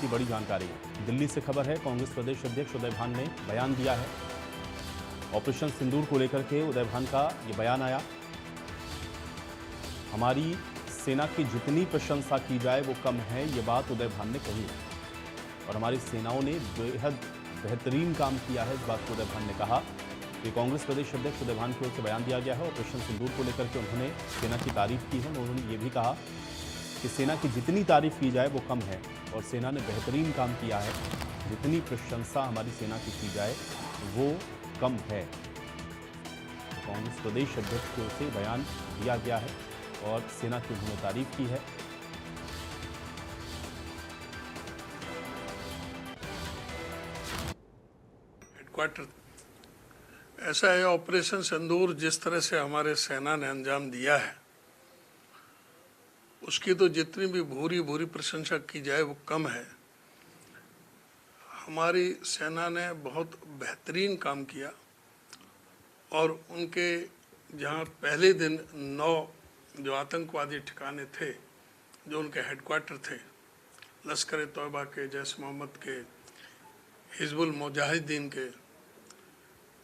की बड़ी जानकारी। दिल्ली से खबर है, कांग्रेस प्रदेश अध्यक्ष उदय भान ने बयान दिया है। ऑपरेशन सिंदूर को लेकर के उदय भान का ये बयान आया। हमारी सेना की जितनी प्रशंसा की जाए वो कम है, ये बात उदय भान ने कही है। और हमारी सेनाओं ने बेहद बेहतरीन काम किया है, इस बात को उदय भान ने कहा। कि कांग्रेस प्रदेश अध्यक्ष उदय भान की ओर से बयान दिया गया है। ऑपरेशन सिंदूर को लेकर के उन्होंने सेना की तारीफ की है। उन्होंने ये भी कहा कि सेना की जितनी तारीफ की जाए वो कम है और सेना ने बेहतरीन काम किया है। जितनी प्रशंसा हमारी सेना की जाए वो कम है। तो कांग्रेस प्रदेश अध्यक्ष की ओर से बयान दिया गया है और सेना की उन्होंने तारीफ की है। हेडक्वार्टर ऐसा है, ऑपरेशन सिंदूर जिस तरह से हमारे सेना ने अंजाम दिया है उसकी तो जितनी भी भूरी भूरी प्रशंसा की जाए वो कम है। हमारी सेना ने बहुत बेहतरीन काम किया और उनके जहां पहले दिन 9 जो आतंकवादी ठिकाने थे, जो उनके हेडक्वार्टर थे, लश्कर तौबा के, जैश मोहम्मद के, हिजबुल मुजाहिदीन के,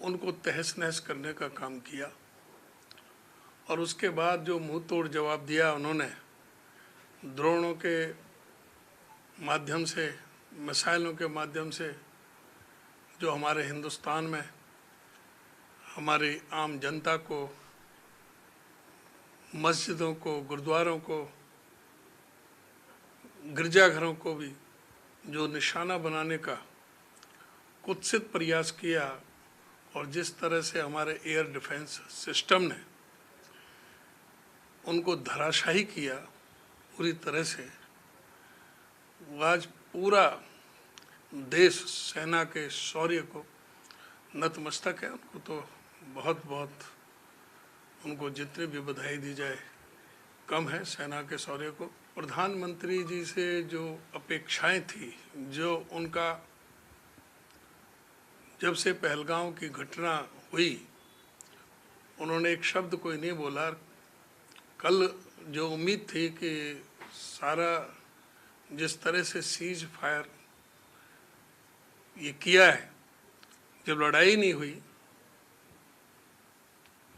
उनको तहस नहस करने का काम किया। और उसके बाद जो मुंह तोड़ जवाब दिया उन्होंने, ड्रोनों के माध्यम से, मिसाइलों के माध्यम से, जो हमारे हिंदुस्तान में हमारी आम जनता को, मस्जिदों को, गुरुद्वारों को, गिरजाघरों को भी जो निशाना बनाने का कुत्सित प्रयास किया और जिस तरह से हमारे एयर डिफेंस सिस्टम ने उनको धराशायी किया पूरी तरह से, वो आज पूरा देश सेना के शौर्य को नतमस्तक है। उनको तो बहुत बहुत उनको जितनी भी बधाई दी जाए कम है सेना के शौर्य को। प्रधानमंत्री जी से जो अपेक्षाएं थी, जो उनका जब से पहलगांव की घटना हुई उन्होंने एक शब्द कोई नहीं बोला। कल जो उम्मीद थी कि सारा जिस तरह से सीज फायर ये किया है, जब लड़ाई नहीं हुई,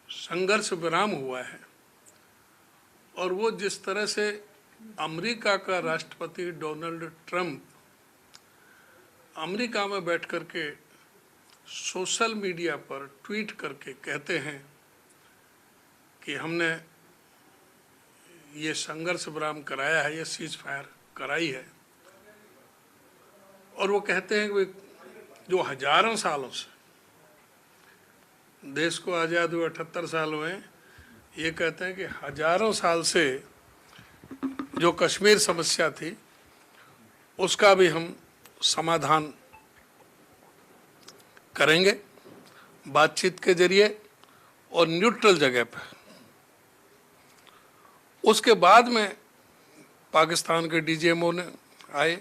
संघर्ष विराम हुआ है, और वो जिस तरह से अमेरिका का राष्ट्रपति डोनाल्ड ट्रंप अमेरिका में बैठ कर के सोशल मीडिया पर ट्वीट करके कहते हैं कि हमने ये संघर्ष विराम कराया है, ये सीज फायर कराई है, और वो कहते हैं कि जो हजारों सालों से देश को आज़ाद हुए 78 साल हुए, ये कहते हैं कि हजारों साल से जो कश्मीर समस्या थी उसका भी हम समाधान करेंगे बातचीत के जरिए और न्यूट्रल जगह पर। उसके बाद में पाकिस्तान के डीजीएमओ ने आए,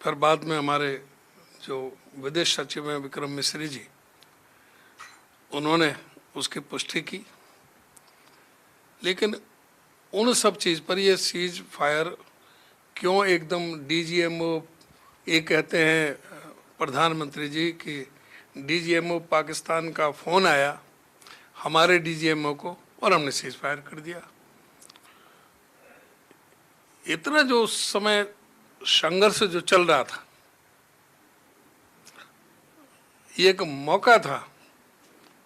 फिर बाद में हमारे जो विदेश सचिव हैं विक्रम मिश्री जी, उन्होंने उसकी पुष्टि की। लेकिन उन सब चीज़ पर ये सीज फायर क्यों एकदम डीजीएमओ, ये कहते हैं प्रधानमंत्री जी कि डीजीएमओ पाकिस्तान का फ़ोन आया हमारे डीजीएमओ को और हमने सीज फायर कर दिया। इतना जो उस समय संघर्ष जो चल रहा था, ये एक मौका था।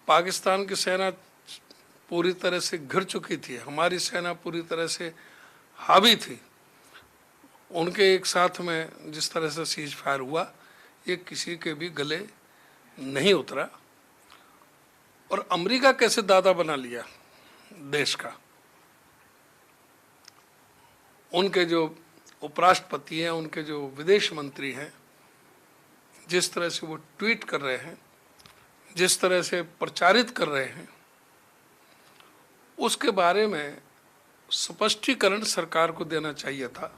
पाकिस्तान की सेना पूरी तरह से घिर चुकी थी, हमारी सेना पूरी तरह से हावी थी। उनके एक साथ में जिस तरह से सीज फायर हुआ, ये किसी के भी गले नहीं उतरा। और अमेरिका कैसे दादा बना लिया देश का, उनके जो उपराष्ट्रपति हैं, उनके जो विदेश मंत्री हैं, जिस तरह से वो ट्वीट कर रहे हैं, जिस तरह से प्रचारित कर रहे हैं, उसके बारे में स्पष्टीकरण सरकार को देना चाहिए था।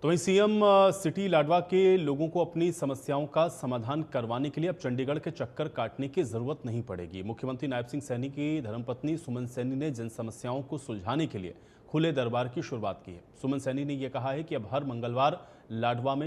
तो वहीं सीएम सिटी लाडवा के लोगों को अपनी समस्याओं का समाधान करवाने के लिए अब चंडीगढ़ के चक्कर काटने की जरूरत नहीं पड़ेगी। मुख्यमंत्री नायब सिंह सैनी की धर्मपत्नी सुमन सैनी ने जन समस्याओं को सुलझाने के लिए खुले दरबार की शुरुआत की है। सुमन सैनी ने यह कहा है कि अब हर मंगलवार लाडवा में